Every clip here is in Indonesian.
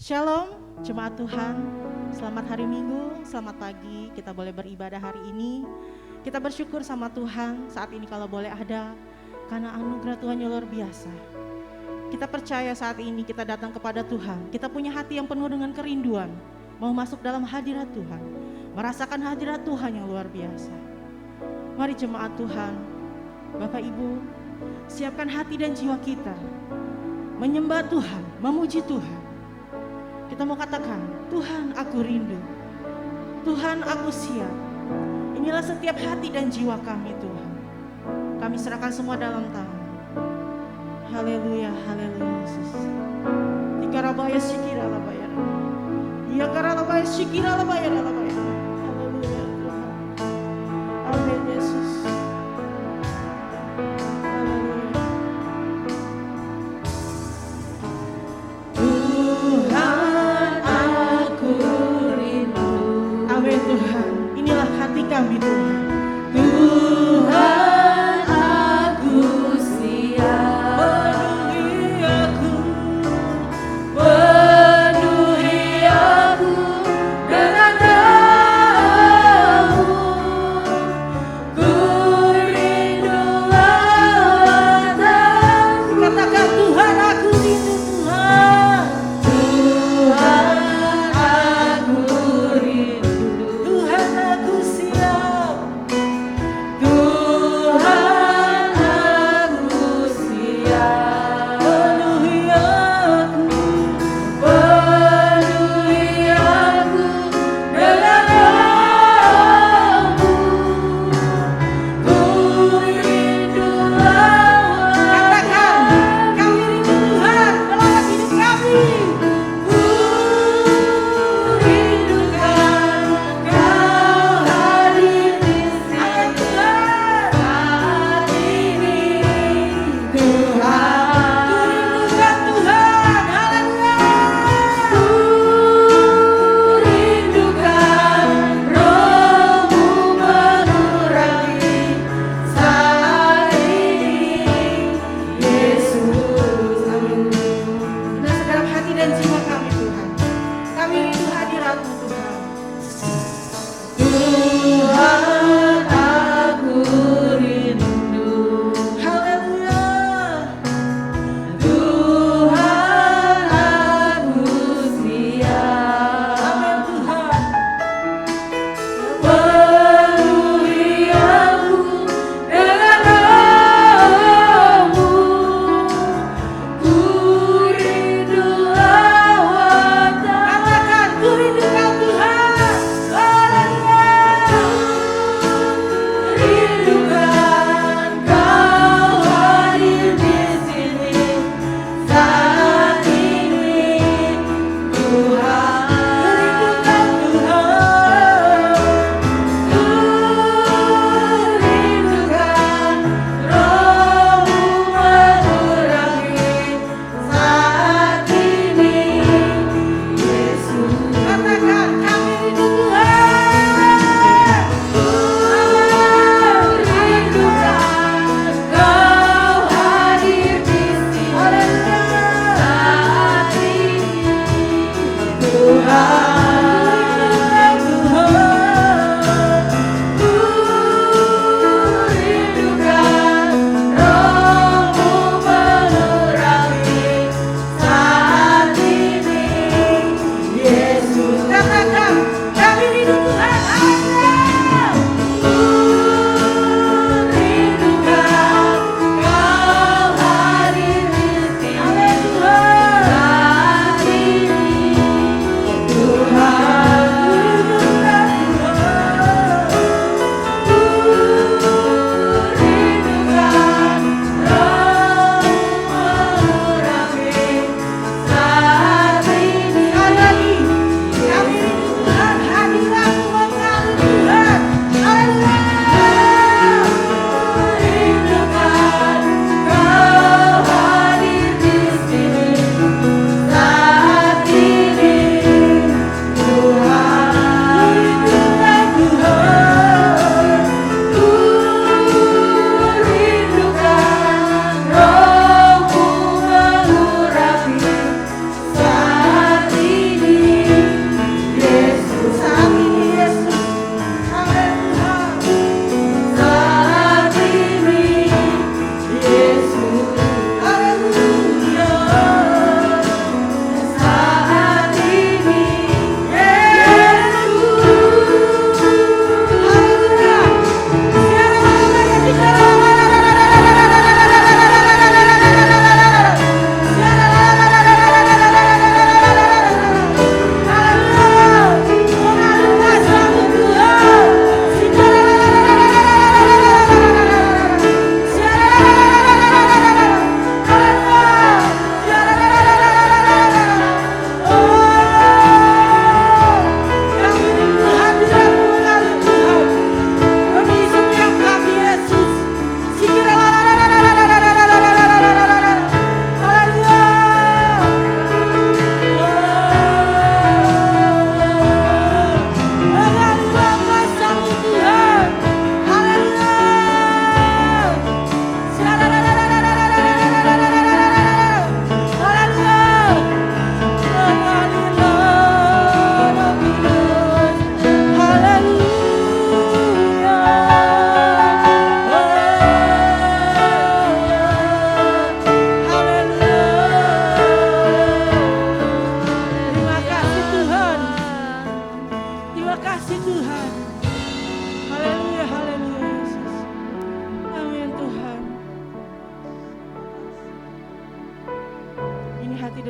Shalom, jemaat Tuhan. Selamat hari Minggu, selamat pagi. Kita boleh beribadah hari ini. Kita bersyukur sama Tuhan saat ini kalau boleh ada, karena anugerah Tuhan yang luar biasa. Kita percaya saat ini kita datang kepada Tuhan. Kita punya hati yang penuh dengan kerinduan, mau masuk dalam hadirat Tuhan, merasakan hadirat Tuhan yang luar biasa. Mari jemaat Tuhan, Bapak Ibu, siapkan hati dan jiwa kita, menyembah Tuhan, memuji Tuhan. Kita mau katakan, Tuhan aku rindu, Tuhan aku siap. Inilah setiap hati dan jiwa kami Tuhan. Kami serahkan semua dalam tangan. Haleluya, haleluya Yesus. Ikarabaya sikira labaya. Ya karabaya sikira labaya labaya. Haleluya Tuhan. Amin Yesus. Tuhan, inilah hati kami Tuhan. Tuhan aku siap, penuhi aku dengan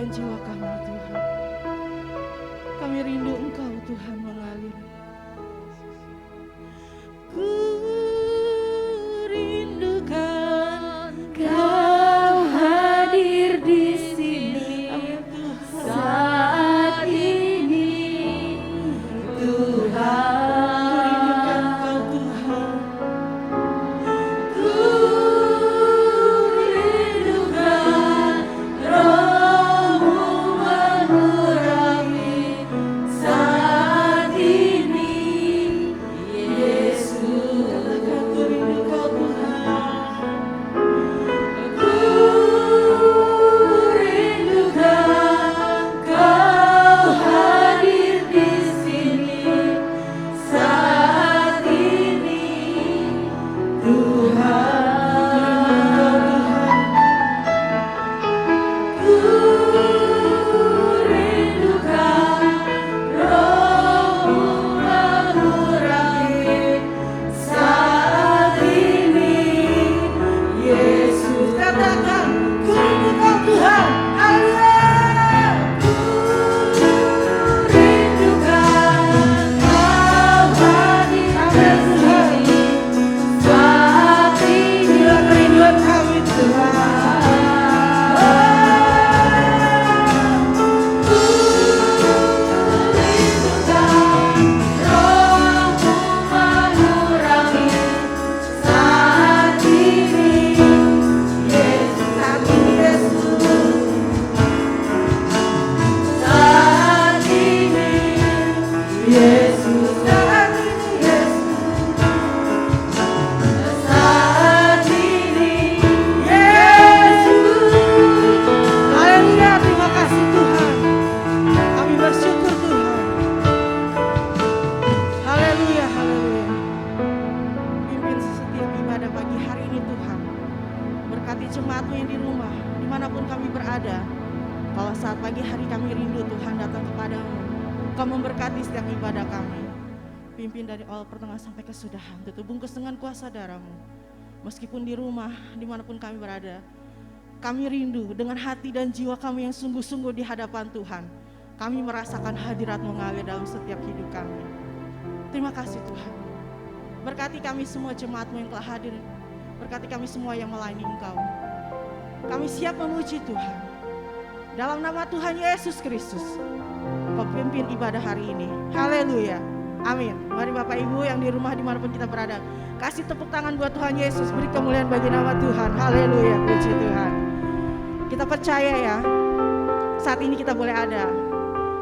dan jiwa kami Tuhan. Kami rindu Engkau Tuhan mengalir. Ku rindukan Kau hadir di sini saat ini, Tuhan. Ku rindukan Roh-Mu mengurapi saat ini, Yesus. Ku rindu Kau Tuhan. Ku rindukan Kau hadir di sini saat ini, Tuhan. Ku rindukan Roh-Mu mengurapi saat ini, Yesus. Katakan, ku rindu Kau Tuhan. Haleluya. Rindukan Kau hadir di sini saat ini, Kerinduan kami Tuhan. Ku rindukan Roh-Mu mengurapi saat ini, Yesus. Saat ini Yesus. Saat ini, Yesus. Saat ini, Yesus. Saat ini, Yesus. Haleluya, terima kasih Tuhan. Kami bersyukur Tuhan. Haleluya, haleluya. Pimpin setiap ibadah pagi hari ini Tuhan. Berkati jemaat-Mu yang di rumah, dimanapun kami berada. Kalau saat pagi hari kami rindu Tuhan datang kepadamu, Kau memberkati setiap ibadah kami. Pimpin dari awal pertengahan sampai kesudahan, tutup bungkus dengan kuasa darah-Mu. Meskipun di rumah, dimanapun kami berada, kami rindu dengan hati dan jiwa kami yang sungguh-sungguh di hadapan Tuhan. Kami merasakan hadirat mengalir dalam setiap hidup kami. Terima kasih Tuhan. Berkati kami semua jemaat-Mu yang telah hadir. Berkati kami semua yang melayani Engkau. Kami siap memuji Tuhan. Dalam nama Tuhan Yesus Kristus, Kau pimpin ibadah hari ini. Haleluya. Amin. Mari Bapak Ibu yang di rumah dimanapun kita berada, kasih tepuk tangan buat Tuhan Yesus. Beri kemuliaan bagi nama Tuhan. Haleluya. Puji Tuhan. Kita percaya ya, saat ini kita boleh ada.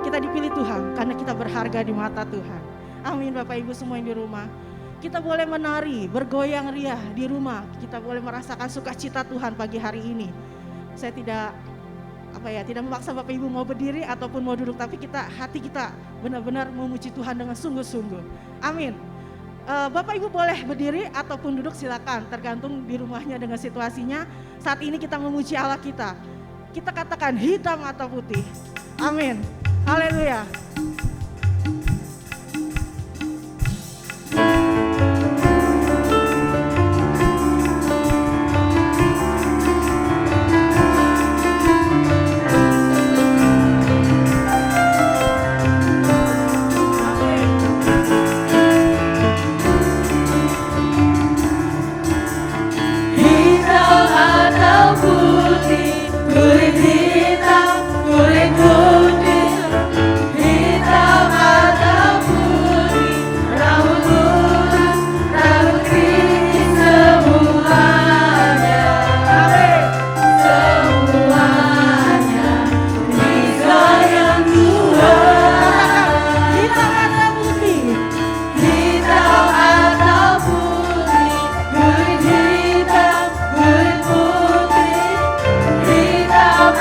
Kita dipilih Tuhan karena kita berharga di mata Tuhan. Amin. Bapak Ibu semua yang di rumah, kita boleh menari, bergoyang riah di rumah. Kita boleh merasakan sukacita Tuhan pagi hari ini. Saya tidak tidak memaksa Bapak Ibu mau berdiri ataupun mau duduk, tapi hati kita benar-benar memuji Tuhan dengan sungguh-sungguh. Amin. Bapak Ibu boleh berdiri ataupun duduk, silakan, tergantung di rumahnya dengan situasinya. Saat ini kita memuji Allah kita. Kita katakan hitam atau putih. Amin. Haleluya. hitam atau putih, kulit hitam, kulit putih, hitam atau putih, rambut lurus, rambut keriting, semuanya, semuanya disayang Tuhan. Hitam atau putih, Hitam atau putih, kulit hitam, kulit putih, hitam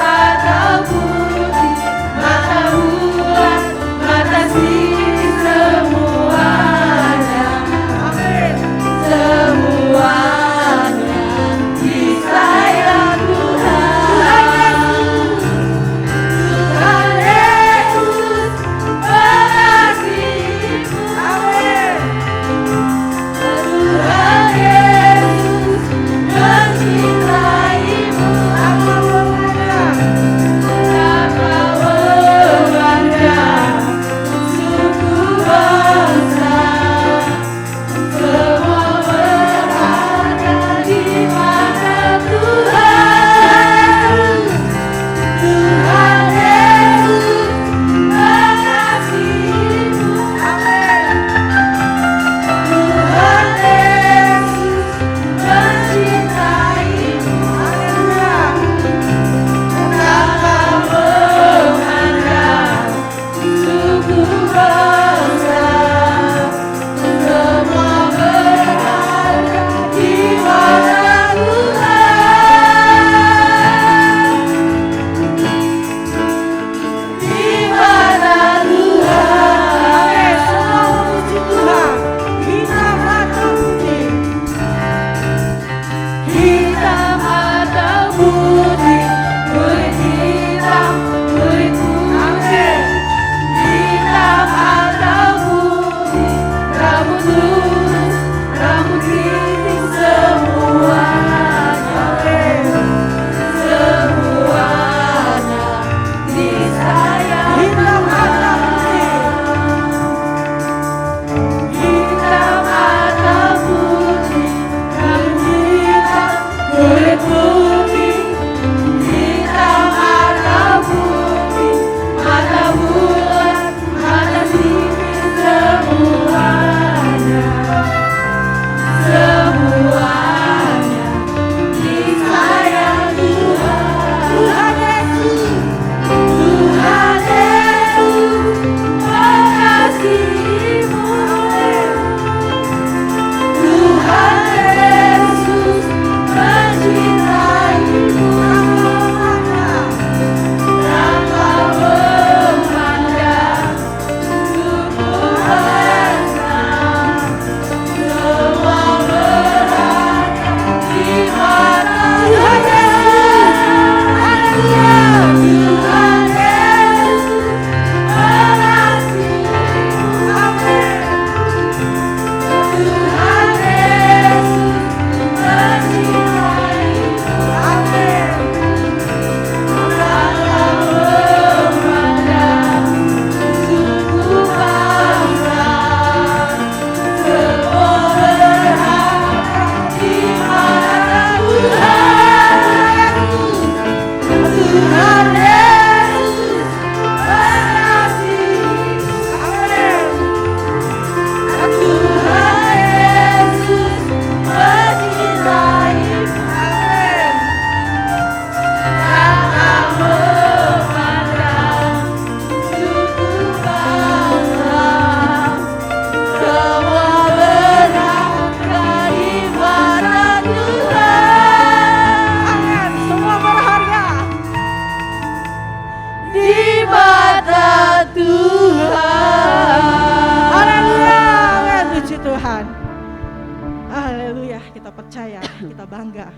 Haleluya, kita percaya, kita bangga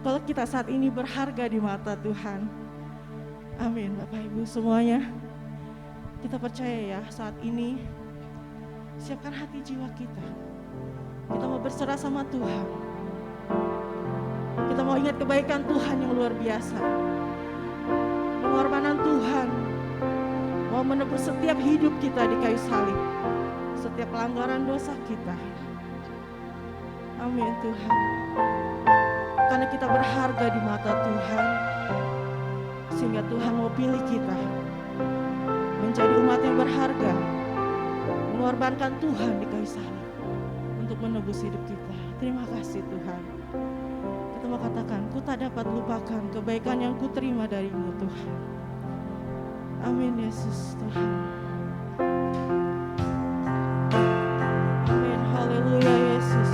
kalau kita saat ini berharga di mata Tuhan. Amin. Bapak Ibu semuanya, kita percaya ya, saat ini siapkan hati jiwa kita. Kita mau berserah sama Tuhan. Kita mau ingat kebaikan Tuhan yang luar biasa. Pengorbanan Tuhan mau menebus setiap hidup kita di kayu salib, setiap pelanggaran dosa kita. Amin Tuhan. Karena kita berharga di mata Tuhan, sehingga Tuhan mau pilih kita menjadi umat yang berharga, mengorbankan Tuhan di kayu salib untuk menebus hidup kita. Terima kasih Tuhan. Kita mau katakan, ku tak dapat lupakan kebaikan yang ku terima darimu Tuhan. Amin Yesus Tuhan. Amin, haleluya Yesus.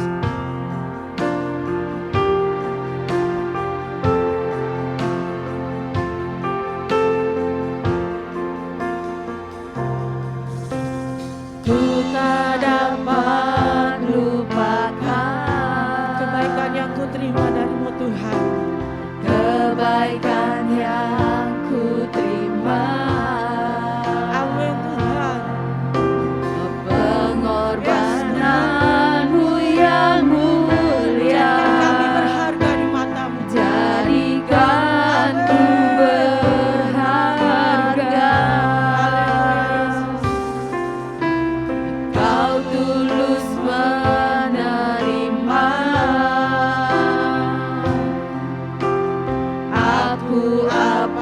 Ku tak dapat lupakan Kebaikan yang ku terima darimu Tuhan. kebaikan yang ku terima. Amin Tuhan. Pengorbananmu yang mulia Kami berharga di matamu. jadikan ku berharga. Kau tulus menerima aku apa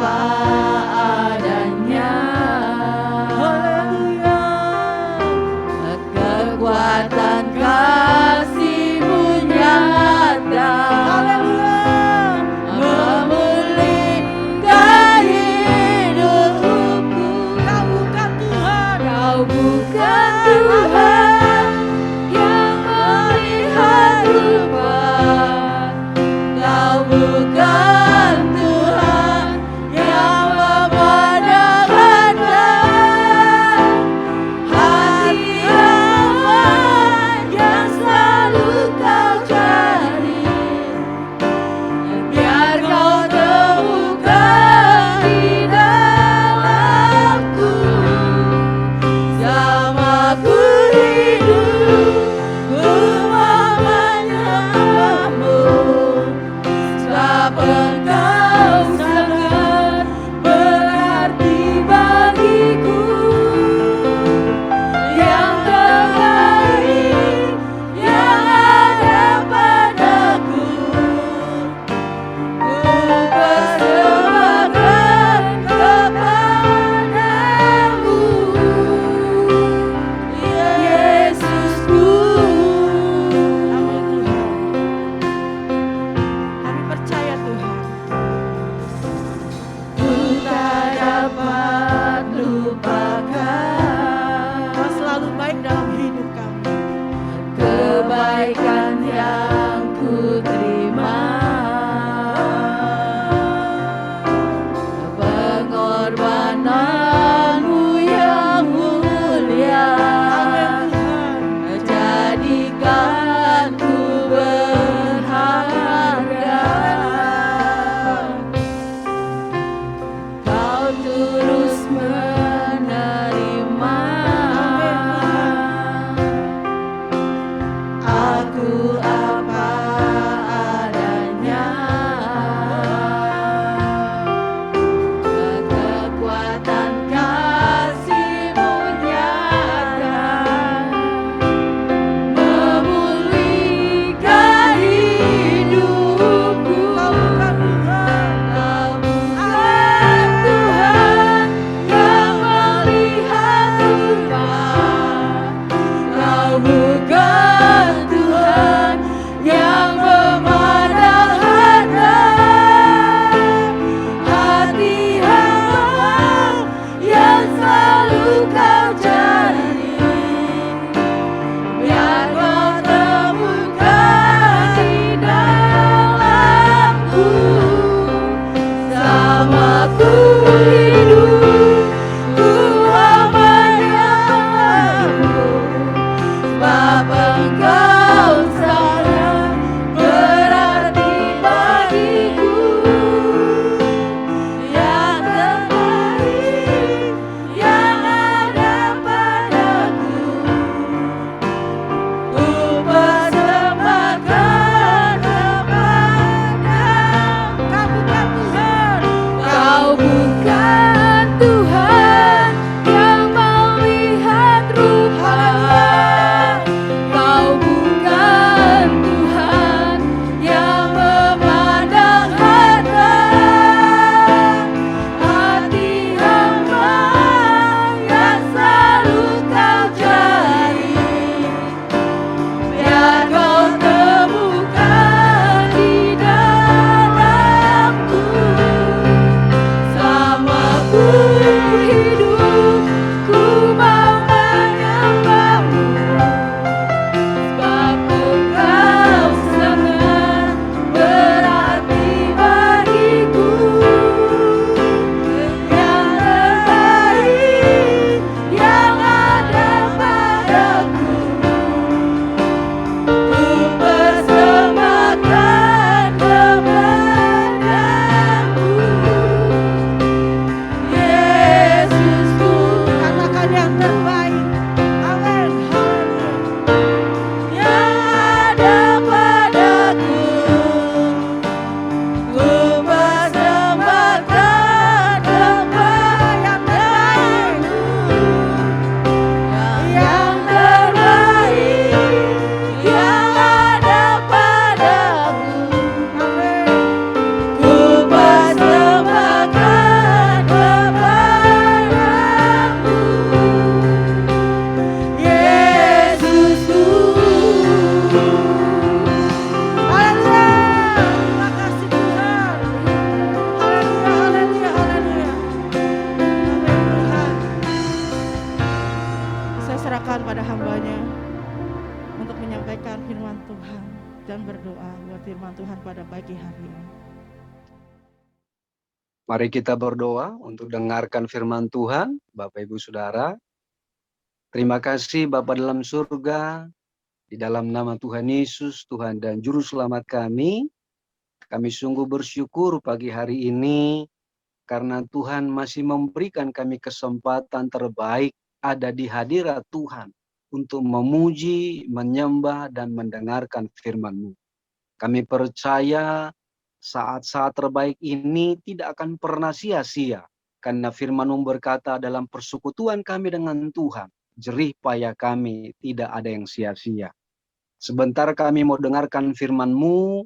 berdoa buat firman Tuhan pada pagi hari ini. Mari kita berdoa untuk dengarkan firman Tuhan, Bapak Ibu Saudara. Terima kasih Bapa dalam surga, di dalam nama Tuhan Yesus, Tuhan dan Juru Selamat kami sungguh bersyukur pagi hari ini, karena Tuhan masih memberikan kami kesempatan terbaik ada di hadirat Tuhan, untuk memuji, menyembah, dan mendengarkan firman-Mu. Kami percaya saat-saat terbaik ini tidak akan pernah sia-sia, karena firman-Mu berkata dalam persekutuan kami dengan Tuhan, jerih payah kami tidak ada yang sia-sia. Sebentar kami mau dengarkan firman-Mu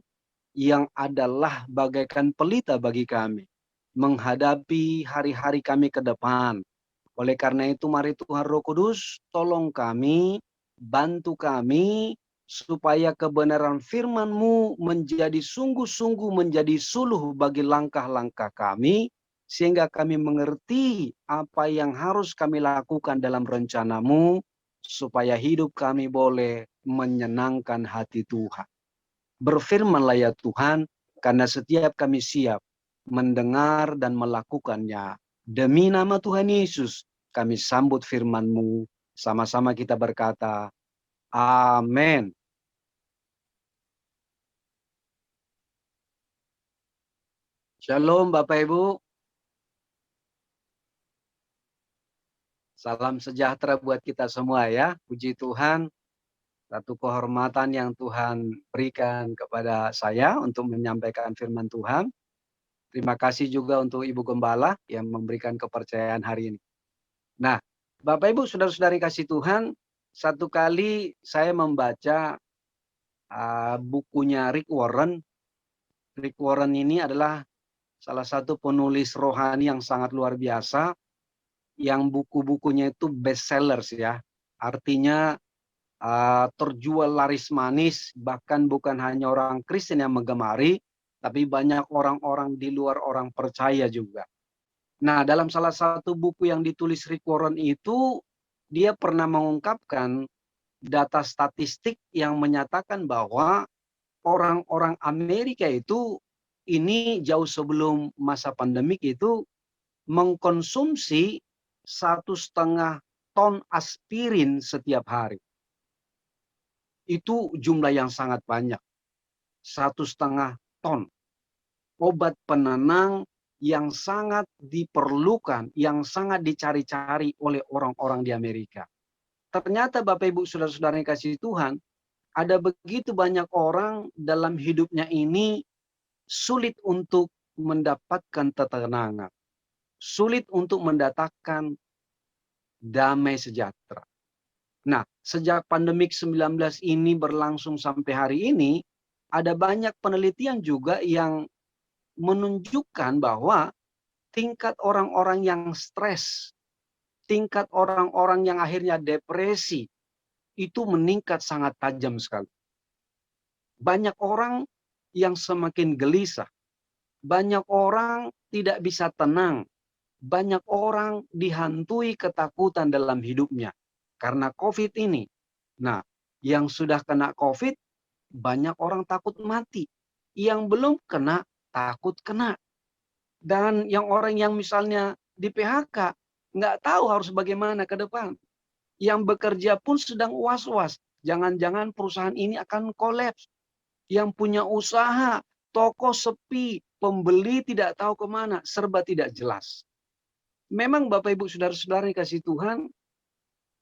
yang adalah bagaikan pelita bagi kami, menghadapi hari-hari kami ke depan. Oleh karena itu mari Tuhan Roh Kudus tolong kami, bantu kami, supaya kebenaran firman-Mu menjadi sungguh-sungguh menjadi suluh bagi langkah-langkah kami, sehingga kami mengerti apa yang harus kami lakukan dalam rencana-Mu, supaya hidup kami boleh menyenangkan hati Tuhan. Berfirmanlah ya Tuhan, karena setiap kami siap mendengar dan melakukannya. Demi nama Tuhan Yesus, kami sambut firman-Mu. Sama-sama kita berkata, amin. Shalom Bapak Ibu. Salam sejahtera buat kita semua ya. Puji Tuhan, satu kehormatan yang Tuhan berikan kepada saya untuk menyampaikan firman Tuhan. Terima kasih juga untuk Ibu Gembala yang memberikan kepercayaan hari ini. Nah, Bapak Ibu saudara-saudari kasih Tuhan, satu kali saya membaca bukunya Rick Warren. Rick Warren ini adalah salah satu penulis rohani yang sangat luar biasa, yang buku-bukunya itu bestsellers ya. Artinya terjual laris manis, bahkan bukan hanya orang Kristen yang menggemari, tapi banyak orang-orang di luar orang percaya juga. Nah, dalam salah satu buku yang ditulis Rick Warren itu, dia pernah mengungkapkan data statistik yang menyatakan bahwa orang-orang Amerika itu ini jauh sebelum masa pandemik itu mengkonsumsi 1,5 ton aspirin setiap hari. Itu jumlah yang sangat banyak. 1,5 ton. Obat penenang yang sangat diperlukan, yang sangat dicari-cari oleh orang-orang di Amerika. Ternyata Bapak Ibu saudara-saudara yang kasih Tuhan, ada begitu banyak orang dalam hidupnya ini sulit untuk mendapatkan ketenangan. Sulit untuk mendatangkan damai sejahtera. Nah, sejak pandemik 19 ini berlangsung sampai hari ini, ada banyak penelitian juga yang menunjukkan bahwa tingkat orang-orang yang stres, tingkat orang-orang yang akhirnya depresi, itu meningkat sangat tajam sekali. Banyak orang yang semakin gelisah, banyak orang tidak bisa tenang, banyak orang dihantui ketakutan dalam hidupnya karena COVID ini. Nah, yang sudah kena COVID, banyak orang takut mati. Yang belum kena, takut kena. Dan yang orang yang misalnya di PHK, nggak tahu harus bagaimana ke depan. Yang bekerja pun sedang was-was. Jangan-jangan perusahaan ini akan kolaps. Yang punya usaha, toko sepi, pembeli tidak tahu kemana, serba tidak jelas. Memang Bapak Ibu saudara-saudara yang kasih Tuhan,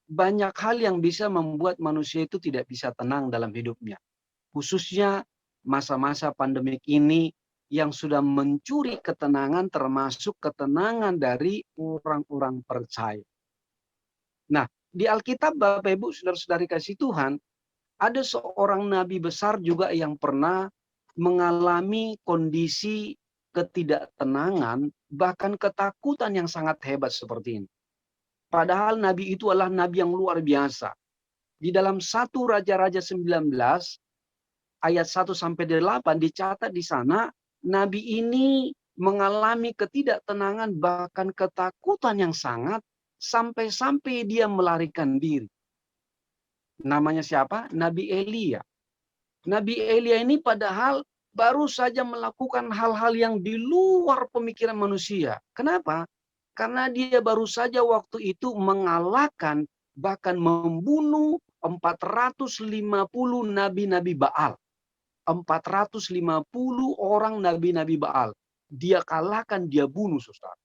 banyak hal yang bisa membuat manusia itu tidak bisa tenang dalam hidupnya. Khususnya masa-masa pandemik ini yang sudah mencuri ketenangan, termasuk ketenangan dari orang-orang percaya. Nah, di Alkitab Bapak Ibu saudara-saudari kasih Tuhan, ada seorang nabi besar juga yang pernah mengalami kondisi ketidaktenangan, bahkan ketakutan yang sangat hebat seperti ini. Padahal nabi itu adalah nabi yang luar biasa. Di dalam 1 Raja-Raja 19 ayat 1-8 dicatat di sana, nabi ini mengalami ketidaktenangan bahkan ketakutan yang sangat sampai-sampai dia melarikan diri. Namanya siapa? Nabi Elia. Nabi Elia ini padahal baru saja melakukan hal-hal yang di luar pemikiran manusia. Kenapa? Karena dia baru saja waktu itu mengalahkan, bahkan membunuh 450 nabi-nabi Baal. 450 orang nabi-nabi Baal. Dia kalahkan, dia bunuh, saudara.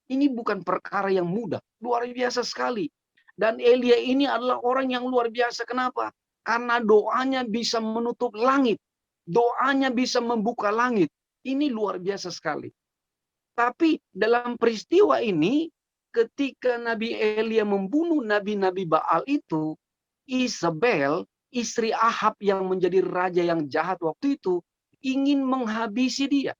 Ini bukan perkara yang mudah, luar biasa sekali. Dan Elia ini adalah orang yang luar biasa. Kenapa? Karena doanya bisa menutup langit. Doanya bisa membuka langit. Ini luar biasa sekali. Tapi dalam peristiwa ini, ketika Nabi Elia membunuh nabi-nabi Baal itu, Isabel, istri Ahab yang menjadi raja yang jahat waktu itu, ingin menghabisi dia.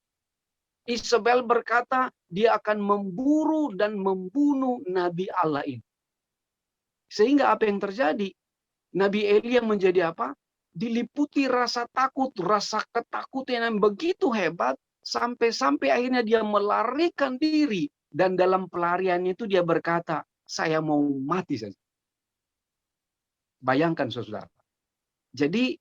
Isabel berkata, dia akan memburu dan membunuh Nabi Allah ini. Sehingga apa yang terjadi? Nabi Elia menjadi apa? Diliputi rasa takut, rasa ketakutan yang begitu hebat, sampai-sampai akhirnya dia melarikan diri. Dan dalam pelarian itu dia berkata, saya mau mati saja. Bayangkan saudara. Jadi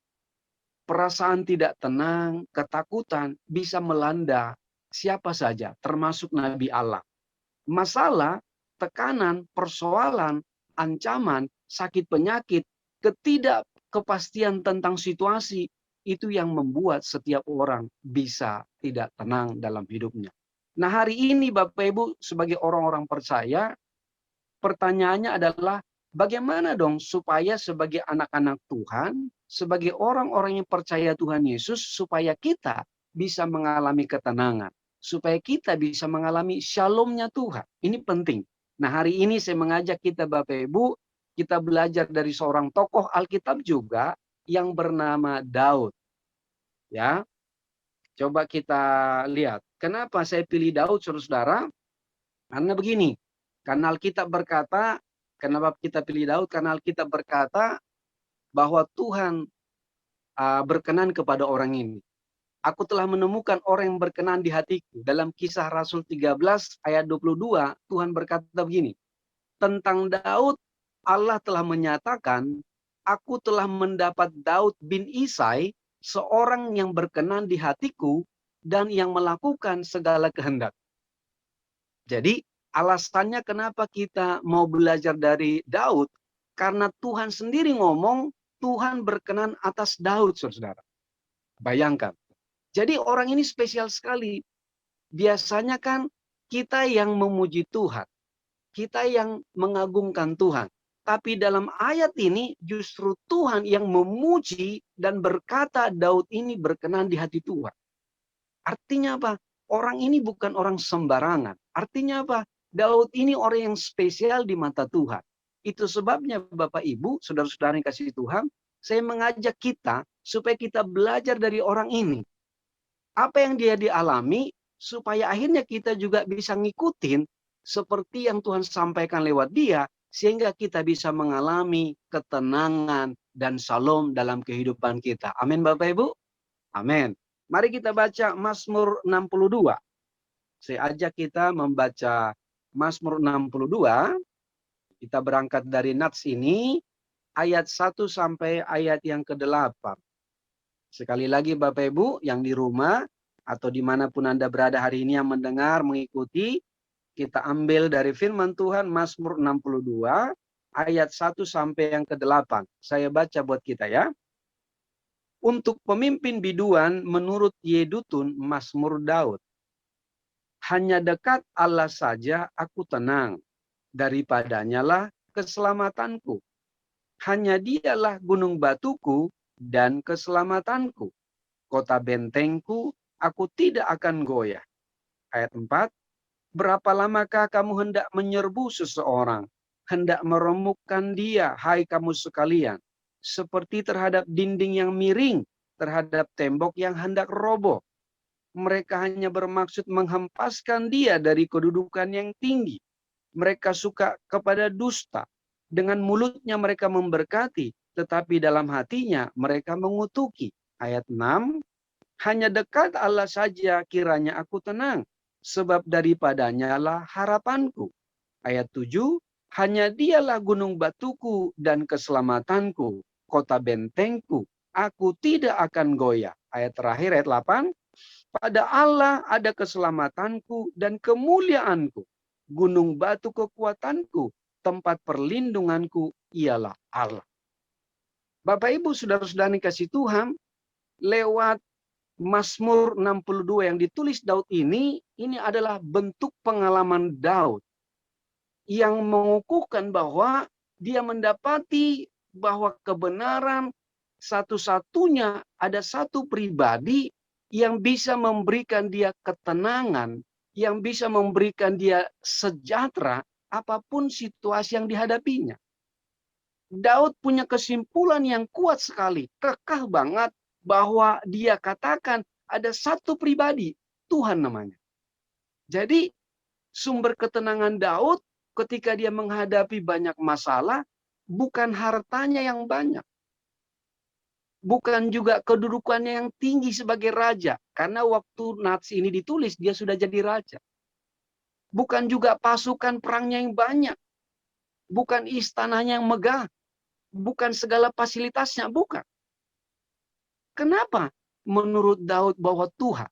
perasaan tidak tenang, ketakutan bisa melanda siapa saja, termasuk Nabi Allah. Masalah, tekanan, persoalan, ancaman, sakit penyakit, ketidakkepastian tentang situasi, itu yang membuat setiap orang bisa tidak tenang dalam hidupnya. Nah, hari ini Bapak Ibu sebagai orang-orang percaya, pertanyaannya adalah bagaimana dong supaya sebagai anak-anak Tuhan, sebagai orang-orang yang percaya Tuhan Yesus, supaya kita bisa mengalami ketenangan, supaya kita bisa mengalami shalom-nya Tuhan. Ini penting. Nah, hari ini saya mengajak kita Bapak Ibu, kita belajar dari seorang tokoh Alkitab juga yang bernama Daud. Ya. Coba kita lihat. Kenapa saya pilih Daud, saudara-saudara? Karena begini. Karena Alkitab berkata, kenapa kita pilih Daud? Karena Alkitab berkata bahwa Tuhan berkenan kepada orang ini. Aku telah menemukan orang yang berkenan di hatiku. Dalam Kisah Rasul 13 ayat 22, Tuhan berkata begini. Tentang Daud, Allah telah menyatakan, aku telah mendapat Daud bin Isai, seorang yang berkenan di hatiku, dan yang melakukan segala kehendak. Jadi, alasannya kenapa kita mau belajar dari Daud, karena Tuhan sendiri ngomong, Tuhan berkenan atas Daud, saudara. Bayangkan. Jadi orang ini spesial sekali. Biasanya kan kita yang memuji Tuhan. Kita yang mengagungkan Tuhan. Tapi dalam ayat ini justru Tuhan yang memuji dan berkata Daud ini berkenan di hati Tuhan. Artinya apa? Orang ini bukan orang sembarangan. Artinya apa? Daud ini orang yang spesial di mata Tuhan. Itu sebabnya Bapak Ibu, saudara-saudara yang kasih Tuhan, saya mengajak kita supaya kita belajar dari orang ini. Apa yang dia dialami, supaya akhirnya kita juga bisa ngikutin seperti yang Tuhan sampaikan lewat dia, sehingga kita bisa mengalami ketenangan dan shalom dalam kehidupan kita. Amin Bapak Ibu? Amin. Mari kita baca Mazmur 62. Saya ajak kita membaca Mazmur 62. Kita berangkat dari nats ini, ayat 1 sampai ayat yang ke-8. Sekali lagi Bapak Ibu yang di rumah atau dimanapun Anda berada hari ini yang mendengar, mengikuti, kita ambil dari firman Tuhan Mazmur 62 ayat 1 sampai yang ke-8. Saya baca buat kita ya. Untuk pemimpin biduan menurut Yedutun Mazmur Daud. Hanya dekat Allah saja aku tenang, daripadanya lah keselamatanku. Hanya dialah gunung batuku dan keselamatanku. Kota bentengku, aku tidak akan goyah. Ayat 4. Berapa lamakah kamu hendak menyerbu seseorang? Hendak meremukkan dia, hai kamu sekalian. Seperti terhadap dinding yang miring, terhadap tembok yang hendak roboh. Mereka hanya bermaksud menghempaskan dia dari kedudukan yang tinggi. Mereka suka kepada dusta. Dengan mulutnya mereka memberkati, tetapi dalam hatinya mereka mengutuki. Ayat 6, hanya dekat Allah saja kiranya aku tenang, sebab daripadanya lah harapanku. Ayat 7, hanya dialah gunung batuku dan keselamatanku, kota bentengku, Aku tidak akan goyah. Ayat terakhir, ayat 8. Pada Allah ada keselamatanku dan kemuliaanku. Gunung batu kekuatanku, tempat perlindunganku ialah Allah. Bapak Ibu saudara-saudari kasih Tuhan, lewat Mazmur 62 yang ditulis Daud ini adalah bentuk pengalaman Daud yang mengukuhkan bahwa dia mendapati bahwa kebenaran satu-satunya ada satu pribadi yang bisa memberikan dia ketenangan, yang bisa memberikan dia sejahtera apapun situasi yang dihadapinya. Daud punya kesimpulan yang kuat sekali, kekeh banget, bahwa dia katakan ada satu pribadi, Tuhan namanya. Jadi sumber ketenangan Daud ketika dia menghadapi banyak masalah, bukan hartanya yang banyak. Bukan juga kedudukannya yang tinggi sebagai raja. Karena waktu Nats ini ditulis, dia sudah jadi raja. Bukan juga pasukan perangnya yang banyak. Bukan istananya yang megah. Bukan segala fasilitasnya, bukan. Kenapa menurut Daud bahwa Tuhan?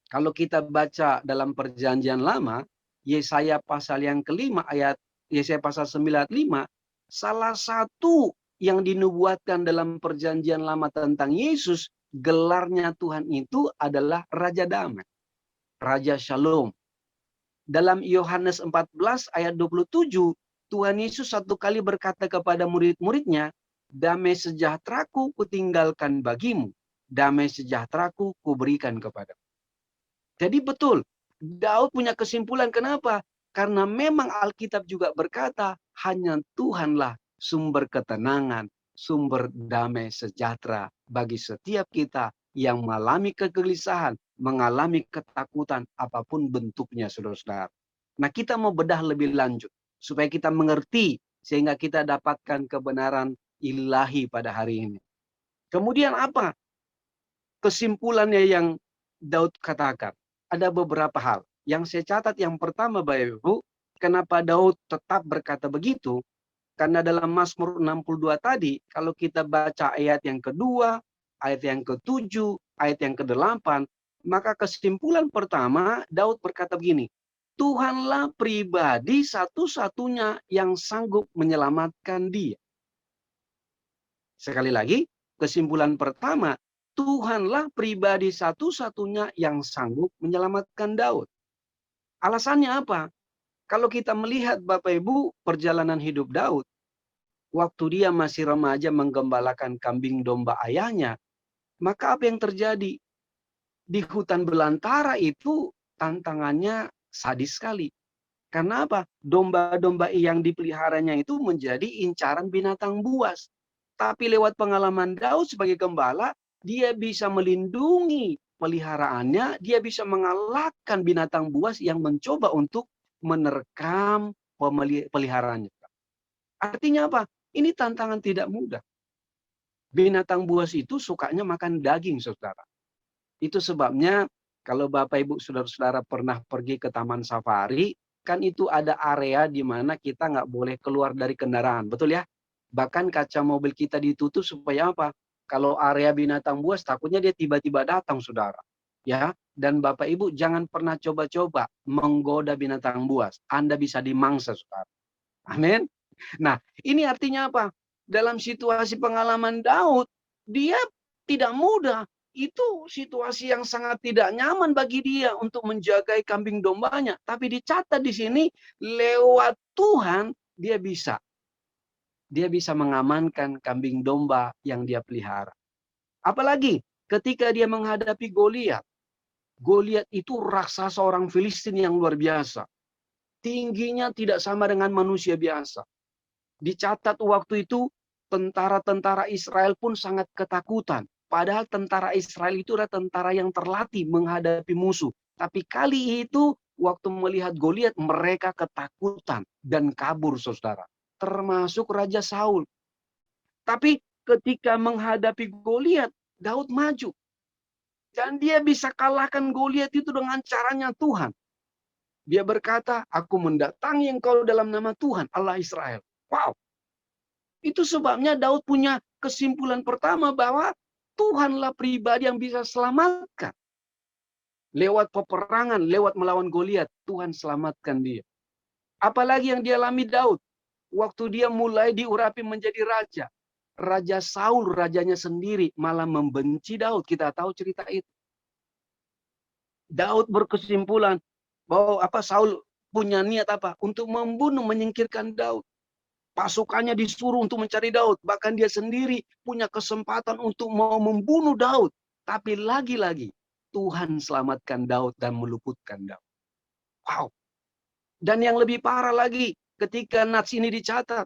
Kalau kita baca dalam perjanjian lama, Yesaya pasal yang kelima, ayat Yesaya pasal 95, salah satu yang dinubuatkan dalam perjanjian lama tentang Yesus, gelarnya Tuhan itu adalah Raja Damai. Raja Shalom. Dalam Yohanes 14 ayat 27, Tuhan Yesus satu kali berkata kepada murid-muridnya, damai sejahteraku kutinggalkan bagimu, damai sejahteraku kuberikan kepadamu. Jadi betul, Daud punya kesimpulan kenapa? Karena memang Alkitab juga berkata, hanya Tuhanlah sumber ketenangan, sumber damai sejahtera bagi setiap kita yang mengalami kegelisahan, mengalami ketakutan, apapun bentuknya, saudara-saudara. Nah, kita mau bedah lebih lanjut, supaya kita mengerti, sehingga kita dapatkan kebenaran ilahi pada hari ini. Kemudian apa kesimpulannya yang Daud katakan? Ada beberapa hal. Yang saya catat yang pertama, Bapak Ibu, kenapa Daud tetap berkata begitu? Karena dalam Mazmur 62 tadi, kalau kita baca ayat yang kedua, ayat yang ketujuh, ayat yang ke-8, maka kesimpulan pertama, Daud berkata begini, Tuhanlah pribadi satu-satunya yang sanggup menyelamatkan dia. Sekali lagi, kesimpulan pertama, Tuhanlah pribadi satu-satunya yang sanggup menyelamatkan Daud. Alasannya apa? Kalau kita melihat Bapak Ibu perjalanan hidup Daud, waktu dia masih remaja menggembalakan kambing domba ayahnya, maka apa yang terjadi? Di hutan belantara itu tantangannya sadis sekali. Karena apa? Domba-domba yang dipeliharanya itu menjadi incaran binatang buas. Tapi lewat pengalaman Daud sebagai gembala, dia bisa melindungi peliharaannya, dia bisa mengalahkan binatang buas yang mencoba untuk menerkam peliharaannya. Artinya apa? Ini tantangan tidak mudah. Binatang buas itu sukanya makan daging, saudara. Itu sebabnya kalau Bapak Ibu saudara-saudara pernah pergi ke taman safari, kan itu ada area di mana kita nggak boleh keluar dari kendaraan, betul ya? Bahkan kaca mobil kita ditutup supaya apa? Kalau area binatang buas takutnya dia tiba-tiba datang, saudara. Ya, dan Bapak Ibu jangan pernah coba-coba menggoda binatang buas. Anda bisa dimangsa, saudara. Amin. Nah, ini artinya apa? Dalam situasi pengalaman Daud, dia tidak mudah. Itu situasi yang sangat tidak nyaman bagi dia untuk menjagai kambing dombanya. Tapi dicatat di sini, lewat Tuhan, dia bisa. Dia bisa mengamankan kambing domba yang dia pelihara. Apalagi ketika dia menghadapi Goliat. Goliat itu raksasa orang Filistin yang luar biasa. Tingginya tidak sama dengan manusia biasa. Dicatat waktu itu, tentara-tentara Israel pun sangat ketakutan. Padahal tentara Israel itu adalah tentara yang terlatih menghadapi musuh. Tapi kali itu, waktu melihat Goliat, mereka ketakutan dan kabur, saudara. Termasuk Raja Saul. Tapi ketika menghadapi Goliat, Daud maju. Dan dia bisa kalahkan Goliat itu dengan caranya Tuhan. Dia berkata, aku mendatangi engkau dalam nama Tuhan, Allah Israel. Wow. Itu sebabnya Daud punya kesimpulan pertama bahwa Tuhanlah pribadi yang bisa selamatkan. Lewat peperangan, lewat melawan Goliat, Tuhan selamatkan dia. Apalagi yang dialami Daud. Waktu dia mulai diurapi menjadi raja. Raja Saul, rajanya sendiri, malah membenci Daud. Kita tahu cerita itu. Daud berkesimpulan bahwa Saul punya niat untuk membunuh, menyingkirkan Daud. Pasukannya disuruh untuk mencari Daud. Bahkan dia sendiri punya kesempatan untuk mau membunuh Daud. Tapi lagi-lagi Tuhan selamatkan Daud dan meluputkan Daud. Wow. Dan yang lebih parah lagi, ketika nats ini dicatat,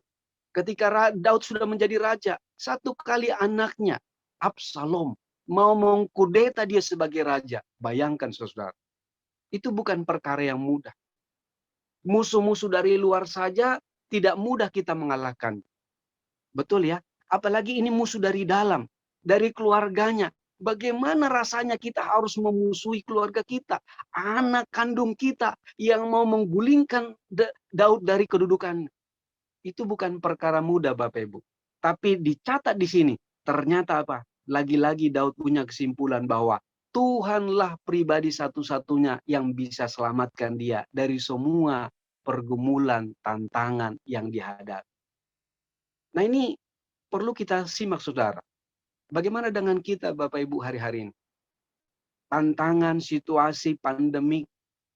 ketika Daud sudah menjadi raja, satu kali anaknya, Absalom, mau mengkudeta dia sebagai raja. Bayangkan saudara, itu bukan perkara yang mudah. Musuh-musuh dari luar saja tidak mudah kita mengalahkan. Betul ya? Apalagi ini musuh dari dalam, dari keluarganya. Bagaimana rasanya kita harus memusuhi keluarga kita, anak kandung kita yang mau menggulingkan Daud dari kedudukan. Itu bukan perkara mudah Bapak Ibu. Tapi dicatat di sini, ternyata lagi-lagi Daud punya kesimpulan bahwa Tuhanlah pribadi satu-satunya yang bisa selamatkan dia dari semua pergumulan, tantangan yang dihadapi. Nah ini perlu kita simak saudara. Bagaimana dengan kita Bapak Ibu hari-hari ini? Tantangan, situasi, pandemik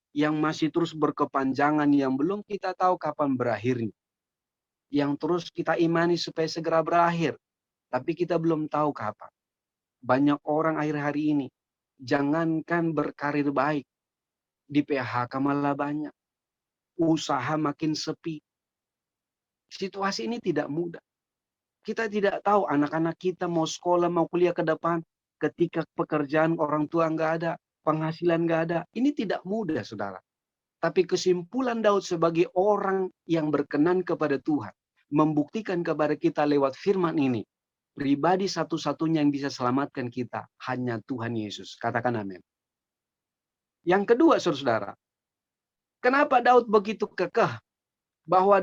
yang masih terus berkepanjangan, yang belum kita tahu kapan berakhirnya. Yang terus kita imani supaya segera berakhir. Tapi kita belum tahu kapan. Banyak orang akhir-hari ini, jangankan berkarir baik, di PHK malah banyak. Usaha makin sepi. Situasi ini tidak mudah. Kita tidak tahu anak-anak kita mau sekolah, mau kuliah ke depan. Ketika pekerjaan orang tua nggak ada, penghasilan nggak ada. Ini tidak mudah, saudara. Tapi kesimpulan Daud sebagai orang yang berkenan kepada Tuhan, membuktikan kepada kita lewat firman ini, pribadi satu-satunya yang bisa selamatkan kita, hanya Tuhan Yesus. Katakan amin. Yang kedua, saudara, kenapa Daud begitu kekeh bahwa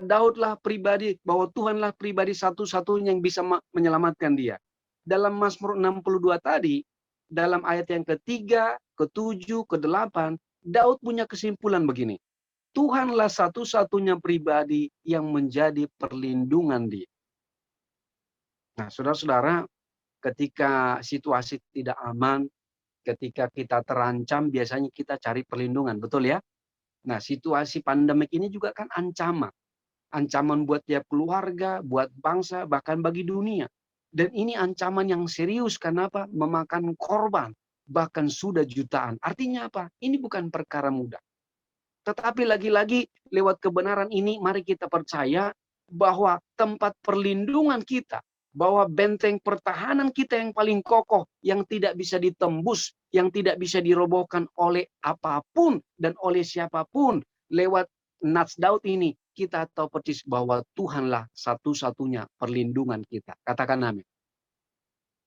bahwa Tuhanlah pribadi satu-satunya yang bisa menyelamatkan dia. Dalam Mazmur 62 tadi, dalam ayat yang ketiga, ketujuh, ke-8, Daud punya kesimpulan begini. Tuhanlah satu-satunya pribadi yang menjadi perlindungan dia. Nah, saudara-saudara, ketika situasi tidak aman, ketika kita terancam, biasanya kita cari perlindungan, betul ya? Nah, situasi pandemik ini juga kan ancaman. Ancaman buat tiap keluarga, buat bangsa, bahkan bagi dunia. Dan ini ancaman yang serius, kenapa? Memakan korban, bahkan sudah jutaan. Artinya apa? Ini bukan perkara mudah. Tetapi lagi-lagi lewat kebenaran ini, mari kita percaya bahwa tempat perlindungan kita, bahwa benteng pertahanan kita yang paling kokoh, yang tidak bisa ditembus, yang tidak bisa dirobohkan oleh apapun dan oleh siapapun, lewat nats Daud ini, kita tahu persis bahwa Tuhanlah satu-satunya perlindungan kita. Katakan amin.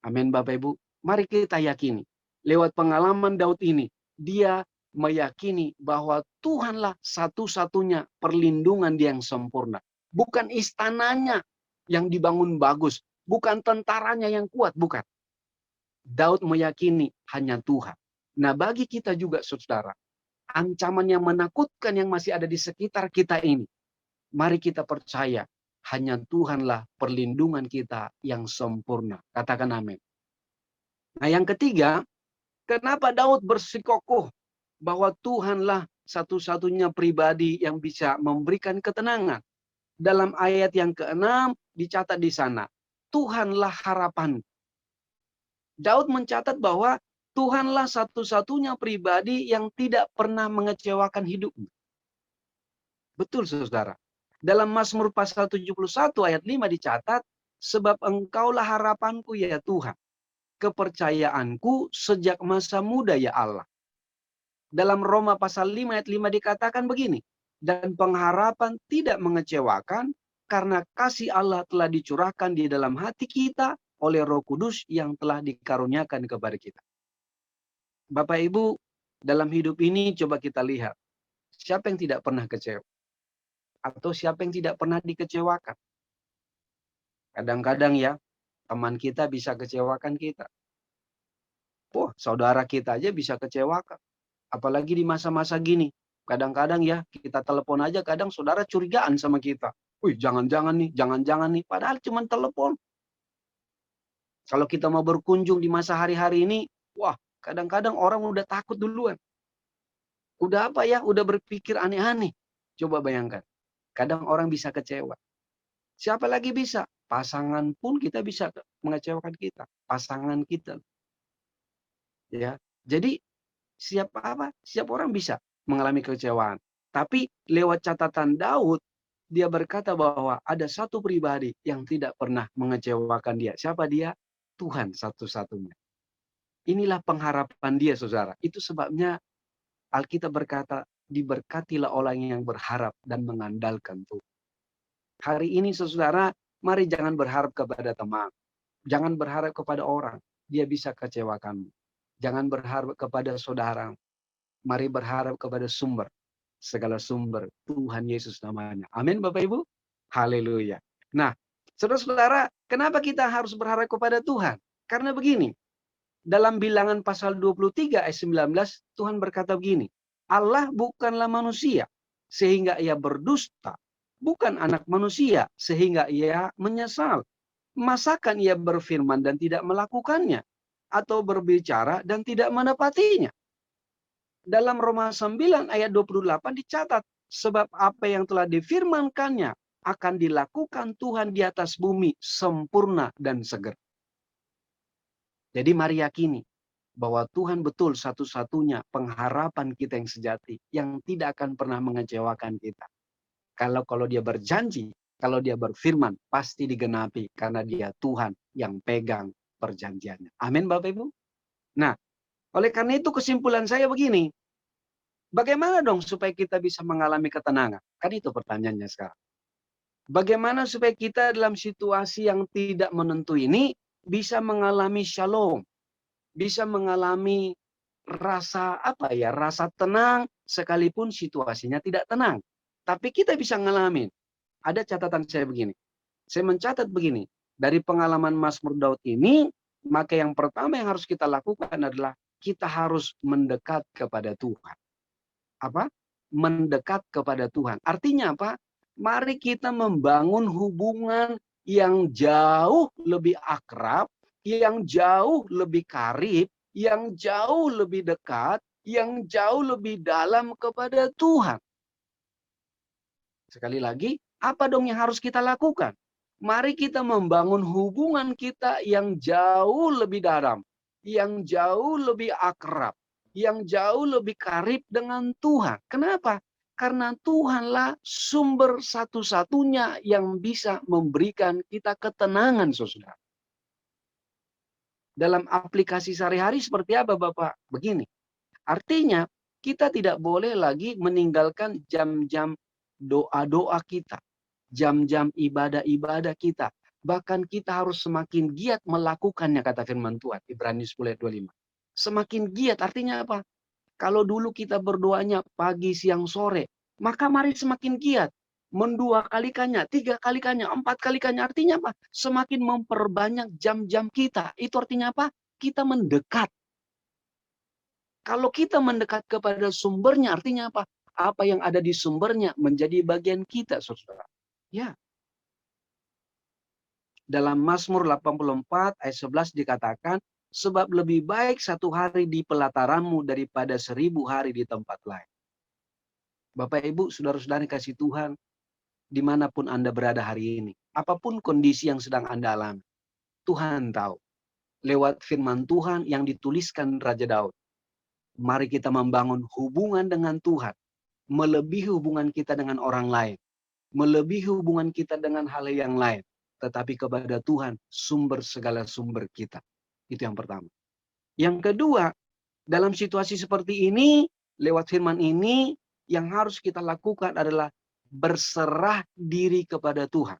Amin Bapak Ibu. Mari kita yakini. Lewat pengalaman Daud ini, dia meyakini bahwa Tuhanlah satu-satunya perlindungan dia yang sempurna. Bukan istananya yang dibangun bagus. Bukan tentaranya yang kuat, bukan. Daud meyakini hanya Tuhan. Nah bagi kita juga saudara, ancaman yang menakutkan yang masih ada di sekitar kita ini, mari kita percaya hanya Tuhanlah perlindungan kita yang sempurna. Katakan amin. Nah yang ketiga, kenapa Daud bersikukuh bahwa Tuhanlah satu-satunya pribadi yang bisa memberikan ketenangan. Dalam ayat yang ke-6 dicatat di sana, Tuhanlah harapan. Daud mencatat bahwa Tuhanlah satu-satunya pribadi yang tidak pernah mengecewakan hidupnya. Betul saudara. Dalam Mazmur pasal 71 ayat 5 dicatat, sebab engkaulah harapanku ya Tuhan. Kepercayaanku sejak masa muda ya Allah. Dalam Roma pasal 5 ayat 5 dikatakan begini, dan pengharapan tidak mengecewakan karena kasih Allah telah dicurahkan di dalam hati kita oleh Roh Kudus yang telah dikaruniakan kepada kita. Bapak Ibu, dalam hidup ini coba kita lihat, siapa yang tidak pernah kecewa? Atau siapa yang tidak pernah dikecewakan? Kadang-kadang ya, Teman kita bisa kecewakan kita. Oh, saudara kita aja bisa kecewakan. Apalagi di masa-masa gini. Kadang-kadang ya, kita telepon aja, kadang saudara curigaan sama kita. Wih, jangan-jangan nih. Padahal cuma telepon. Kalau kita mau berkunjung di masa hari-hari ini, wah, kadang-kadang orang udah takut duluan. Udah apa ya, udah berpikir aneh-aneh. Coba bayangkan. Kadang orang bisa kecewa. Siapa lagi bisa? Pasangan pun kita bisa mengecewakan kita. Pasangan kita. Ya. Jadi siap orang bisa mengalami kekecewaan. Tapi lewat catatan Daud, dia berkata bahwa ada satu pribadi yang tidak pernah mengecewakan dia. Siapa dia? Tuhan satu-satunya. Inilah pengharapan dia, saudara. Itu sebabnya Alkitab berkata, diberkatilah orang yang berharap dan mengandalkan Tuhan. Hari ini, saudara, mari jangan berharap kepada teman. Jangan berharap kepada orang. Dia bisa kecewakanmu. Jangan berharap kepada saudara. Mari berharap kepada sumber. Segala sumber, Tuhan Yesus namanya. Amin, Bapak Ibu. Haleluya. Nah, saudara-saudara, kenapa kita harus berharap kepada Tuhan? Karena begini, dalam Bilangan pasal 23 ayat 19, Tuhan berkata begini, Allah bukanlah manusia, sehingga ia berdusta. Bukan anak manusia, sehingga ia menyesal. Masakan ia berfirman dan tidak melakukannya? Atau berbicara dan tidak menepatinya? Dalam Roma 9 ayat 28 dicatat, sebab apa yang telah difirmankannya akan dilakukan Tuhan di atas bumi sempurna dan seger. Jadi mari yakini bahwa Tuhan betul satu-satunya pengharapan kita yang sejati, yang tidak akan pernah mengecewakan kita. Kalau dia berjanji, kalau dia berfirman, pasti digenapi karena dia Tuhan yang pegang perjanjiannya. Amin, Bapak Ibu. Nah, oleh karena itu kesimpulan saya begini, bagaimana dong supaya kita bisa mengalami ketenangan? Kan itu pertanyaannya sekarang. Bagaimana supaya kita dalam situasi yang tidak menentu ini bisa mengalami shalom, bisa mengalami rasa rasa tenang sekalipun situasinya tidak tenang. Tapi kita bisa ngalamin. Ada catatan saya begini. Saya mencatat begini, dari pengalaman Mazmur Daud ini, maka yang pertama yang harus kita lakukan adalah kita harus mendekat kepada Tuhan. Apa? Mendekat kepada Tuhan. Artinya apa? Mari kita membangun hubungan yang jauh lebih akrab, yang jauh lebih karib, yang jauh lebih dekat, yang jauh lebih dalam kepada Tuhan. Sekali lagi, apa dong yang harus kita lakukan? Mari kita membangun hubungan kita yang jauh lebih dalam, yang jauh lebih akrab, yang jauh lebih karib dengan Tuhan. Kenapa? Karena Tuhanlah sumber satu-satunya yang bisa memberikan kita ketenangan, saudara. Dalam aplikasi sehari-hari seperti apa, Bapak? Begini. Artinya, kita tidak boleh lagi meninggalkan jam-jam doa-doa kita, jam-jam ibadah-ibadah kita. Bahkan kita harus semakin giat melakukannya, kata firman Tuhan, Ibrani 10 ayat 25. Semakin giat artinya apa? Kalau dulu kita berdoanya pagi, siang, sore, maka mari semakin giat. Mendua kalikannya, 3 kalikannya, 4 kalikannya. Artinya apa? Semakin memperbanyak jam-jam kita. Itu artinya apa? Kita mendekat. Kalau kita mendekat kepada sumbernya, artinya apa? Apa yang ada di sumbernya menjadi bagian kita, saudara. Ya. Dalam Mazmur 84 ayat 11 dikatakan, sebab lebih baik 1 hari di pelataranmu daripada 1000 hari di tempat lain. Bapak, Ibu, saudara-saudara kasih Tuhan, dimanapun Anda berada hari ini, apapun kondisi yang sedang Anda alami, Tuhan tahu. Lewat firman Tuhan yang dituliskan Raja Daud, mari kita membangun hubungan dengan Tuhan, melebihi hubungan kita dengan orang lain, melebihi hubungan kita dengan hal yang lain, tetapi kepada Tuhan, sumber segala sumber kita. Itu yang pertama. Yang kedua, dalam situasi seperti ini, lewat firman ini, yang harus kita lakukan adalah berserah diri kepada Tuhan.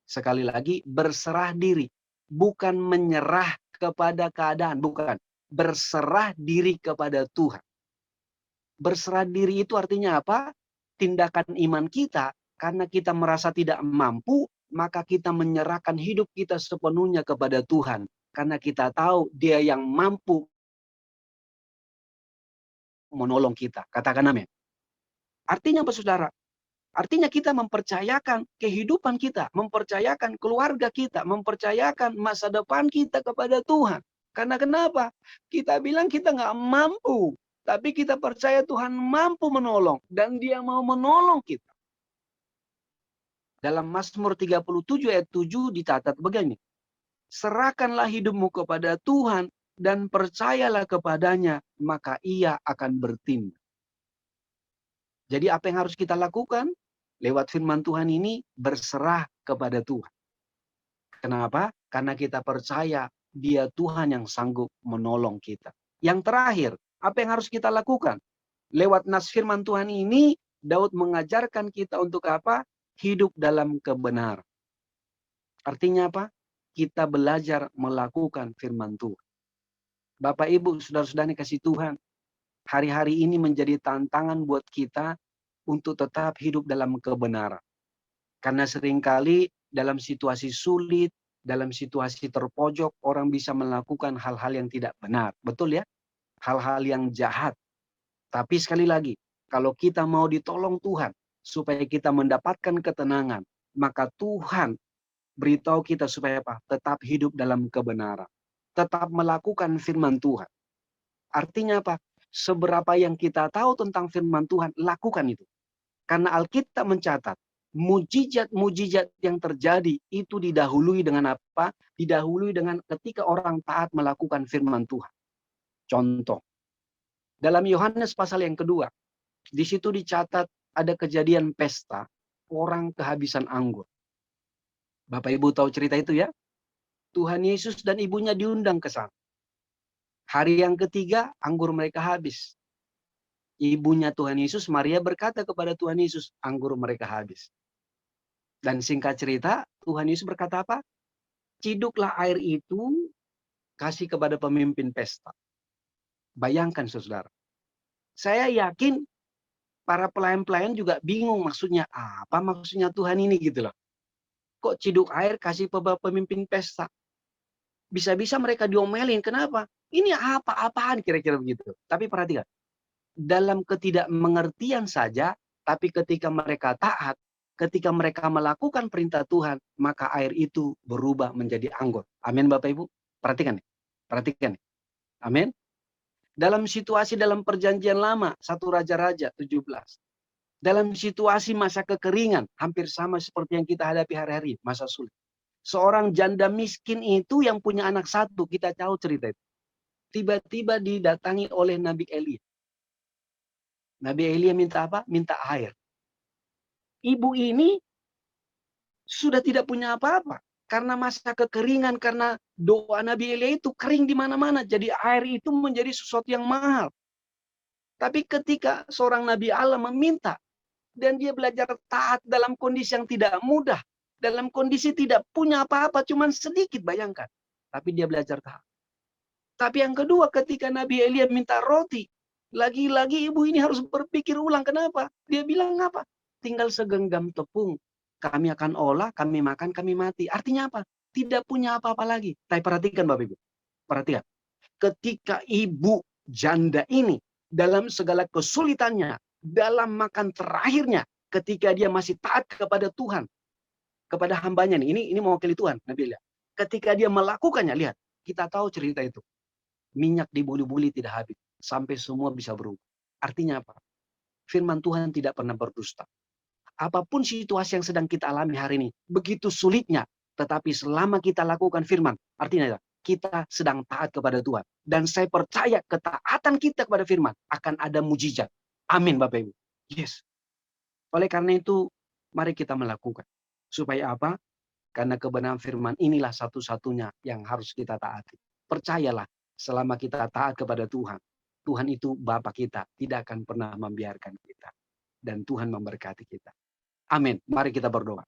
Sekali lagi, berserah diri. Bukan menyerah kepada keadaan, bukan. Berserah diri kepada Tuhan. Berserah diri itu artinya apa? Tindakan iman kita, karena kita merasa tidak mampu, maka kita menyerahkan hidup kita sepenuhnya kepada Tuhan. Karena kita tahu Dia yang mampu menolong kita. Katakan amin. Artinya apa saudara? Artinya kita mempercayakan kehidupan kita, mempercayakan keluarga kita, mempercayakan masa depan kita kepada Tuhan. Karena kenapa? Kita bilang kita nggak mampu, tapi kita percaya Tuhan mampu menolong dan Dia mau menolong kita. Dalam Mazmur 37 ayat 7 dicatat begini. Serahkanlah hidupmu kepada Tuhan dan percayalah kepadanya, maka Ia akan bertindak. Jadi apa yang harus kita lakukan? Lewat firman Tuhan ini berserah kepada Tuhan. Kenapa? Karena kita percaya Dia Tuhan yang sanggup menolong kita. Yang terakhir, apa yang harus kita lakukan? Lewat nas firman Tuhan ini, Daud mengajarkan kita untuk apa? Hidup dalam kebenaran. Artinya apa? Kita belajar melakukan firman Tuhan. Bapak, Ibu, saudara-saudara kasih Tuhan, hari-hari ini menjadi tantangan buat kita untuk tetap hidup dalam kebenaran. Karena seringkali dalam situasi sulit, dalam situasi terpojok, orang bisa melakukan hal-hal yang tidak benar. Betul ya? Hal-hal yang jahat. Tapi sekali lagi, kalau kita mau ditolong Tuhan, supaya kita mendapatkan ketenangan, maka Tuhan beritahu kita supaya apa? Tetap hidup dalam kebenaran. Tetap melakukan firman Tuhan. Artinya apa? Seberapa yang kita tahu tentang firman Tuhan, lakukan itu. Karena Alkitab mencatat, mujizat-mujizat yang terjadi itu didahului dengan apa? Didahului dengan ketika orang taat melakukan firman Tuhan. Contoh, dalam Yohanes pasal yang kedua, di situ dicatat ada kejadian pesta, orang kehabisan anggur. Bapak Ibu tahu cerita itu ya? Tuhan Yesus dan ibunya diundang ke sana. Hari yang ketiga, anggur mereka habis. Ibunya Tuhan Yesus, Maria, berkata kepada Tuhan Yesus, anggur mereka habis. Dan singkat cerita, Tuhan Yesus berkata apa? Ciduklah air itu, kasih kepada pemimpin pesta. Bayangkan saudara. Saya yakin para pelayan-pelayan juga bingung maksudnya apa maksudnya Tuhan ini gitu loh. Kok ciduk air kasih pemimpin pesta? Bisa-bisa mereka diomelin. Kenapa? Ini apa-apaan kira-kira begitu. Tapi perhatikan. Dalam ketidakmengertian saja, tapi ketika mereka taat, ketika mereka melakukan perintah Tuhan, maka air itu berubah menjadi anggur. Amin Bapak Ibu. Perhatikan nih. Perhatikan nih. Amin. Dalam situasi dalam perjanjian lama, 1 Raja-Raja 17. Dalam situasi masa kekeringan, hampir sama seperti yang kita hadapi hari-hari, masa sulit. Seorang janda miskin itu yang punya anak satu, kita tahu cerita itu. Tiba-tiba didatangi oleh Nabi Elia. Nabi Elia minta apa? Minta air. Ibu ini sudah tidak punya apa-apa. Karena masa kekeringan, karena doa Nabi Elia itu kering di mana-mana. Jadi air itu menjadi sesuatu yang mahal. Tapi ketika seorang Nabi Allah meminta, dan dia belajar taat dalam kondisi yang tidak mudah. Dalam kondisi tidak punya apa-apa, cuman sedikit, bayangkan. Tapi dia belajar taat. Tapi yang kedua, ketika Nabi Elia minta roti, lagi-lagi ibu ini harus berpikir ulang. Kenapa? Dia bilang apa? Tinggal segenggam tepung. Kami akan olah, kami makan, kami mati. Artinya apa? Tidak punya apa-apa lagi. Tapi perhatikan Bapak Ibu. Perhatikan. Ketika ibu janda ini, dalam segala kesulitannya, dalam makan terakhirnya, ketika dia masih taat kepada Tuhan, kepada hambanya nih, ini mewakili Tuhan, Nabi Elia. Ketika dia melakukannya, lihat, kita tahu cerita itu. Minyak dibuli-buli tidak habis. Sampai semua bisa berubah. Artinya apa? Firman Tuhan tidak pernah berdusta. Apapun situasi yang sedang kita alami hari ini, begitu sulitnya, tetapi selama kita lakukan firman, artinya kita sedang taat kepada Tuhan. Dan saya percaya ketaatan kita kepada firman akan ada mujizat. Amin Bapak Ibu. Yes. Oleh karena itu, mari kita melakukan. Supaya apa? Karena kebenaran firman inilah satu-satunya yang harus kita taati. Percayalah, selama kita taat kepada Tuhan, Tuhan itu Bapa kita, tidak akan pernah membiarkan kita. Dan Tuhan memberkati kita. Amin. Mari kita berdoa.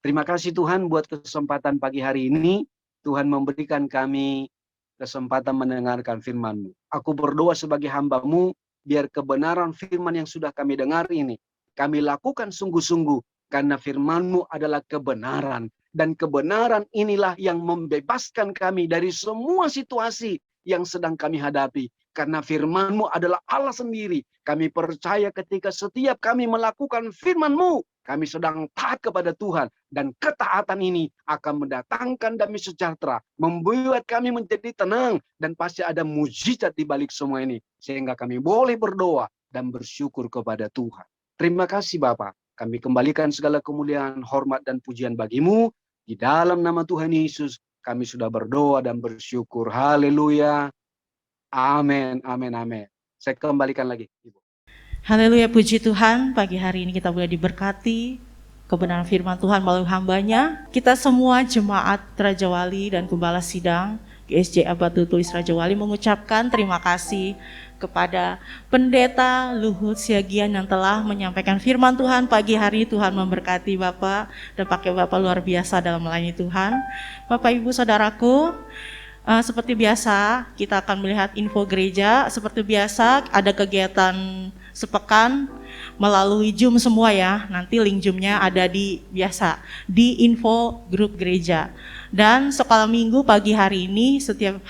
Terima kasih Tuhan buat kesempatan pagi hari ini. Tuhan memberikan kami kesempatan mendengarkan firman-Mu. Aku berdoa sebagai hamba-Mu, biar kebenaran firman yang sudah kami dengar ini, kami lakukan sungguh-sungguh. karena firman-Mu adalah kebenaran. Dan kebenaran inilah yang membebaskan kami dari semua situasi yang sedang kami hadapi. Karena firman-Mu adalah Allah sendiri. Kami percaya ketika setiap kami melakukan firman-Mu, kami sedang taat kepada Tuhan. Dan ketaatan ini akan mendatangkan damai sejahtera. Membuat kami menjadi tenang. Dan pasti ada mujizat di balik semua ini. Sehingga kami boleh berdoa dan bersyukur kepada Tuhan. Terima kasih Bapa. Kami kembalikan segala kemuliaan, hormat, dan pujian bagi-Mu. Di dalam nama Tuhan Yesus, kami sudah berdoa dan bersyukur. Haleluya. Amin, amin, amin. Saya kembalikan lagi, Ibu. Haleluya, puji Tuhan. Pagi hari ini kita boleh diberkati kebenaran firman Tuhan melalui hambanya. Kita semua jemaat Raja Wali dan Gembala Sidang GSJA Batu Tulis Raja Wali mengucapkan terima kasih kepada Pendeta Luhut Siagian yang telah menyampaikan firman Tuhan pagi hari. Tuhan memberkati Bapak dan pakai Bapak luar biasa dalam melayani Tuhan. Bapak Ibu Saudaraku, seperti biasa kita akan melihat info gereja. Seperti biasa ada kegiatan sepekan melalui Zoom semua ya. Nanti link Zoom-nya ada di info grup gereja. Dan sekolah minggu pagi hari ini setiap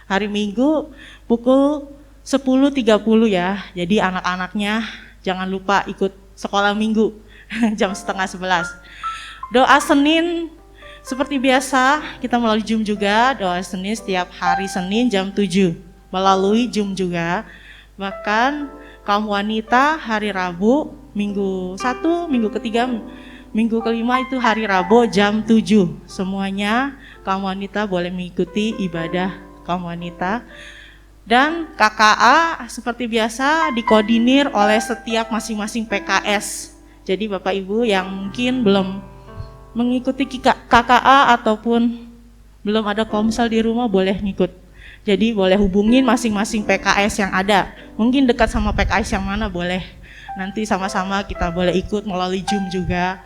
hari Minggu pukul 10.30 ya. Jadi anak-anaknya jangan lupa ikut sekolah minggu jam 10:30. Doa Senin seperti biasa kita melalui Zoom juga. Doa Senin setiap hari Senin jam 7 melalui Zoom juga. Bahkan kaum wanita hari Rabu minggu 1, minggu ketiga, minggu kelima itu hari Rabu jam 7. Semuanya kaum wanita boleh mengikuti ibadah kaum wanita. Dan KKA seperti biasa dikoordinir oleh setiap masing-masing PKS. Jadi Bapak Ibu yang mungkin belum mengikuti KKA ataupun belum ada komsel di rumah boleh ngikut. Jadi boleh hubungin masing-masing PKS yang ada. Mungkin dekat sama PKS yang mana boleh. Nanti sama-sama kita boleh ikut melalui Zoom juga.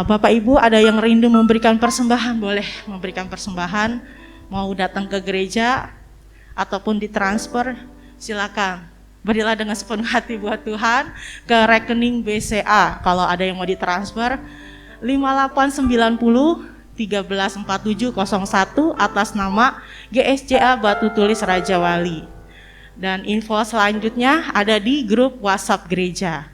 Bapak Ibu ada yang rindu memberikan persembahan, boleh memberikan persembahan. Mau datang ke gereja ataupun ditransfer, silakan. Berilah dengan sepenuh hati buat Tuhan ke rekening BCA. Kalau ada yang mau ditransfer 5890 134701 atas nama GSJA Batu Tulis Raja Wali. Dan info selanjutnya ada di grup WhatsApp gereja.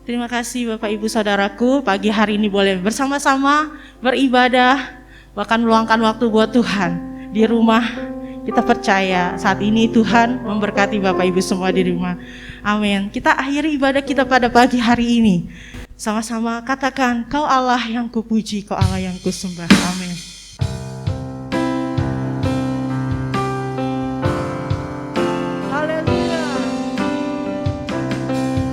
Terima kasih Bapak Ibu Saudaraku, pagi hari ini boleh bersama-sama beribadah, bahkan meluangkan waktu buat Tuhan di rumah. Kita percaya saat ini Tuhan memberkati Bapak Ibu semua di rumah. Amin. Kita akhiri ibadah kita pada pagi hari ini. Sama-sama katakan, Kau Allah yang kupuji, Kau Allah yang kusembah. Amin. Haleluya.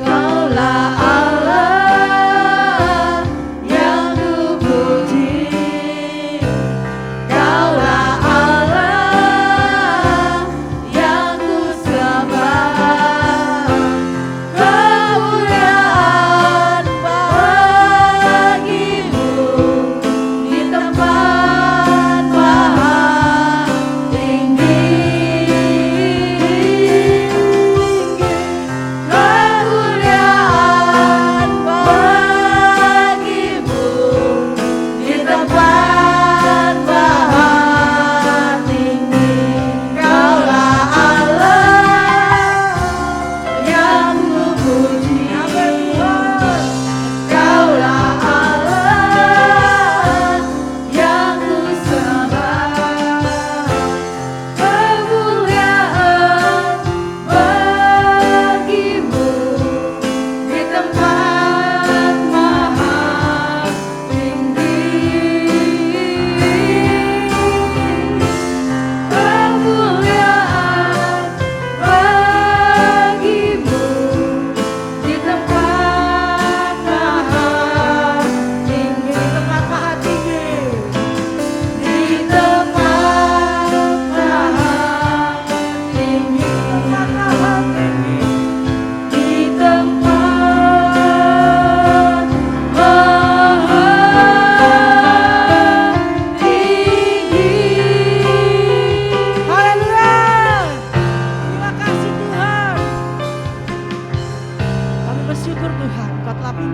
Kaulah Allah yang kupuji, Kaulah Allah yang kusembah. Kemuliaan bagimu di tempat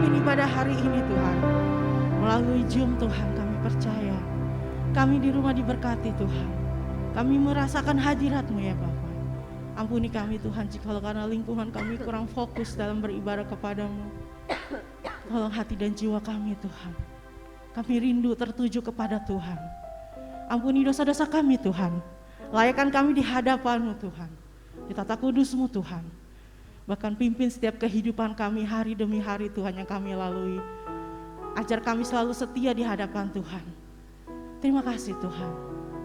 memimpin ibadah hari ini Tuhan. Melalui Zoom Tuhan, kami percaya kami di rumah diberkati Tuhan. Kami merasakan hadirat-Mu ya Bapa. Ampuni kami Tuhan jikalau karena lingkungan kami kurang fokus dalam beribadah kepadamu. Tolong hati dan jiwa kami Tuhan. Kami rindu tertuju kepada Tuhan. Ampuni dosa-dosa kami Tuhan. Layakkan kami di hadapan-Mu Tuhan. Di tata kudus-Mu Tuhan. Bahkan pimpin setiap kehidupan kami hari demi hari Tuhan yang kami lalui. Ajar kami selalu setia di hadapan Tuhan. Terima kasih Tuhan.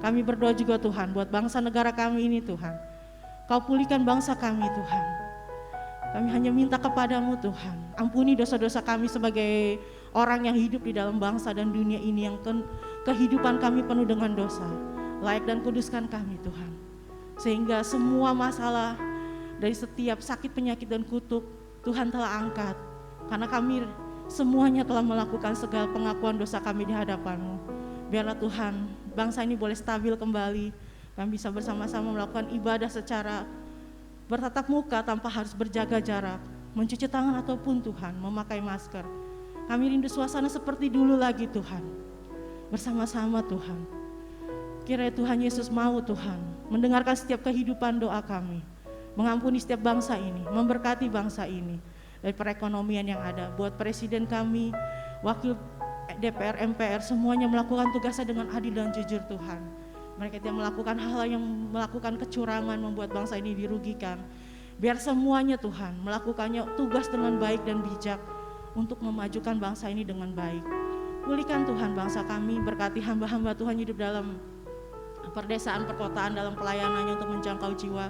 Kami berdoa juga Tuhan buat bangsa negara kami ini Tuhan. Kau pulihkan bangsa kami Tuhan. Kami hanya minta kepadamu Tuhan. Ampuni dosa-dosa kami sebagai orang yang hidup di dalam bangsa dan dunia ini yang kehidupan kami penuh dengan dosa. Layak dan kuduskan kami Tuhan. Sehingga semua masalah dari setiap sakit, penyakit dan kutuk Tuhan telah angkat. Karena kami semuanya telah melakukan segala pengakuan dosa kami di hadapan-Mu. Biarlah Tuhan bangsa ini boleh stabil kembali. Kami bisa bersama-sama melakukan ibadah secara bertatap muka tanpa harus berjaga jarak. Mencuci tangan ataupun Tuhan memakai masker. Kami rindu suasana seperti dulu lagi Tuhan. Bersama-sama Tuhan. Kiranya Tuhan Yesus mau Tuhan mendengarkan setiap kehidupan doa kami. Mengampuni setiap bangsa ini, memberkati bangsa ini. Dari perekonomian yang ada, buat presiden kami, wakil DPR, MPR, semuanya melakukan tugasnya dengan adil dan jujur Tuhan. Mereka tidak melakukan hal yang melakukan kecurangan, membuat bangsa ini dirugikan. Biar semuanya Tuhan melakukannya tugas dengan baik dan bijak untuk memajukan bangsa ini dengan baik. Pulihkan Tuhan bangsa kami, berkati hamba-hamba Tuhan hidup dalam perdesaan, perkotaan, dalam pelayanannya untuk menjangkau jiwa.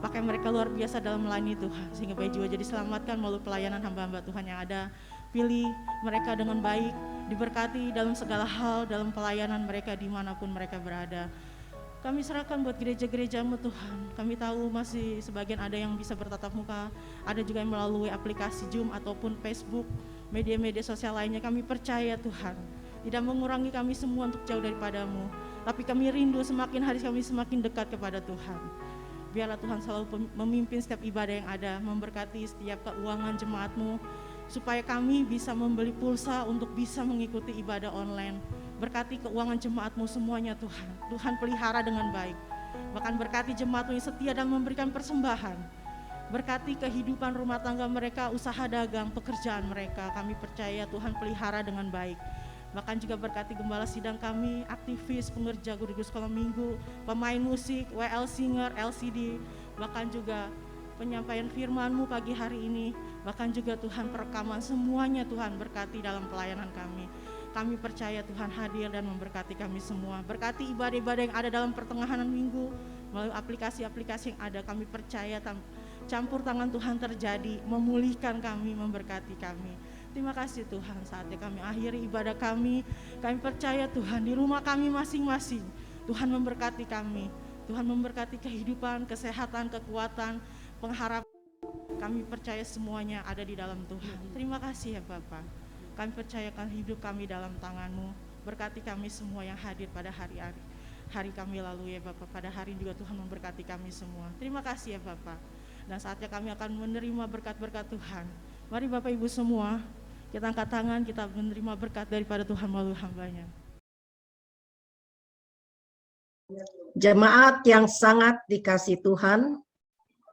Pakai mereka luar biasa dalam melayani Tuhan, sehingga banyak jiwa jadi selamatkan melalui pelayanan hamba-hamba Tuhan yang ada. Pilih mereka dengan baik, diberkati dalam segala hal, dalam pelayanan mereka dimanapun mereka berada. Kami serahkan buat gereja-gereja-Mu Tuhan. Kami tahu masih sebagian ada yang bisa bertatap muka, ada juga yang melalui aplikasi Zoom ataupun Facebook, media-media sosial lainnya. Kami percaya Tuhan, tidak mengurangi kami semua untuk jauh daripada-Mu, tapi kami rindu semakin hari kami semakin dekat kepada Tuhan. Biarlah Tuhan selalu memimpin setiap ibadah yang ada, memberkati setiap keuangan jemaat-Mu, supaya kami bisa membeli pulsa untuk bisa mengikuti ibadah online. Berkati keuangan jemaat-Mu semuanya Tuhan. Tuhan pelihara dengan baik. Bahkan berkati jemaat-Mu yang setia dan memberikan persembahan. Berkati kehidupan rumah tangga mereka, usaha dagang, pekerjaan mereka. Kami percaya Tuhan pelihara dengan baik. Bahkan juga berkati gembala sidang kami, aktivis, pengerja guru sekolah minggu, pemain musik, WL Singer, LCD, bahkan juga penyampaian firman-Mu pagi hari ini, bahkan juga Tuhan perekaman, semuanya Tuhan berkati dalam pelayanan kami. Kami percaya Tuhan hadir dan memberkati kami semua. Berkati ibadah-ibadah yang ada dalam pertengahan minggu, melalui aplikasi-aplikasi yang ada, kami percaya campur tangan Tuhan terjadi, memulihkan kami, memberkati kami. Terima kasih Tuhan, saatnya kami akhiri ibadah kami. Kami percaya Tuhan di rumah kami masing-masing, Tuhan memberkati kami. Tuhan memberkati kehidupan, kesehatan, kekuatan, pengharapan. Kami percaya semuanya ada di dalam Tuhan. Terima kasih ya Bapa. Kami percayakan hidup kami dalam tangan-Mu. Berkati kami semua yang hadir pada hari kami lalu ya Bapa. Pada hari juga Tuhan memberkati kami semua. Terima kasih ya Bapa. Dan saatnya kami akan menerima berkat-berkat Tuhan. Mari Bapak Ibu semua, kita angkat tangan, kita menerima berkat daripada Tuhan melalui hamba-Nya. Jemaat yang sangat dikasih Tuhan,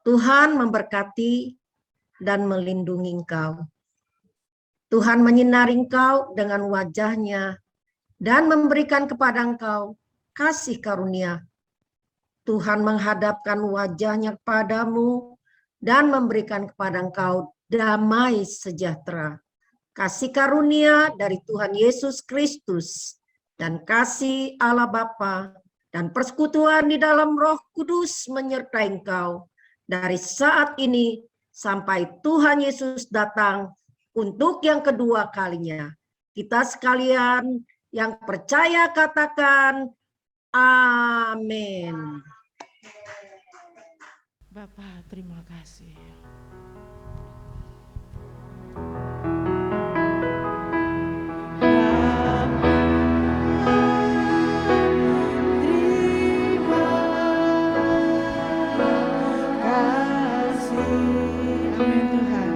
Tuhan memberkati dan melindungi engkau. Tuhan menyinari engkau dengan wajah-Nya dan memberikan kepada engkau kasih karunia. Tuhan menghadapkan wajah-Nya kepadamu dan memberikan kepada engkau damai sejahtera. Kasih karunia dari Tuhan Yesus Kristus dan kasih Allah Bapa dan persekutuan di dalam Roh Kudus menyertai engkau dari saat ini sampai Tuhan Yesus datang untuk yang kedua kalinya. Kita sekalian yang percaya katakan amin. Bapak, terima kasih. Amin Tuhan.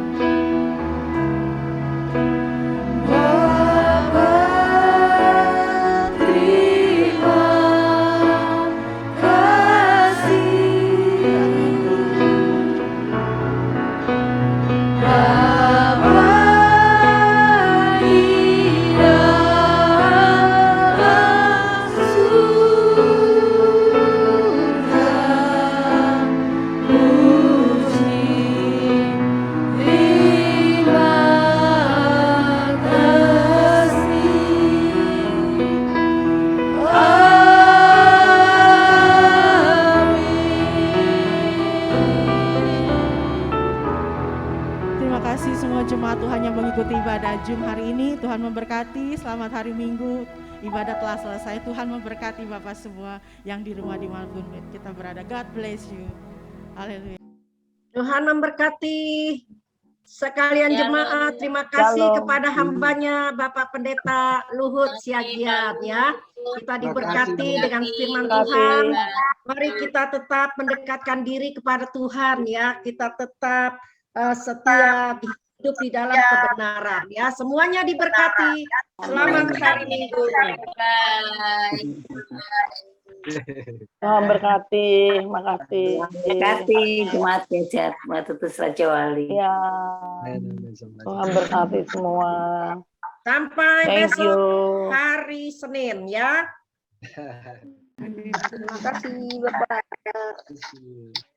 kasih semua jemaat Tuhan yang mengikuti ibadah Zoom hari ini. Tuhan memberkati, selamat hari Minggu. Ibadah telah selesai. Tuhan memberkati Bapak semua yang di rumah dimanapun kita berada. God bless you. Haleluya. Tuhan memberkati sekalian jemaat. Terima kasih Shalom. kepada hambanya Bapak Pendeta Luhut Siagian ya. Kita diberkati dengan firman Tuhan. Mari kita tetap mendekatkan diri kepada Tuhan ya. Kita tetap setia hidup di dalam kebenaran ya. Semuanya diberkati. Selamat hari Minggu. Tuhan berkati, makasih. Terima kasih jemaat Gereja Tutus Raja Wali. Ya, Tuhan berkati semua. Sampai Thank besok you. hari Senin ya. Terima kasih Bapak. Terima kasih.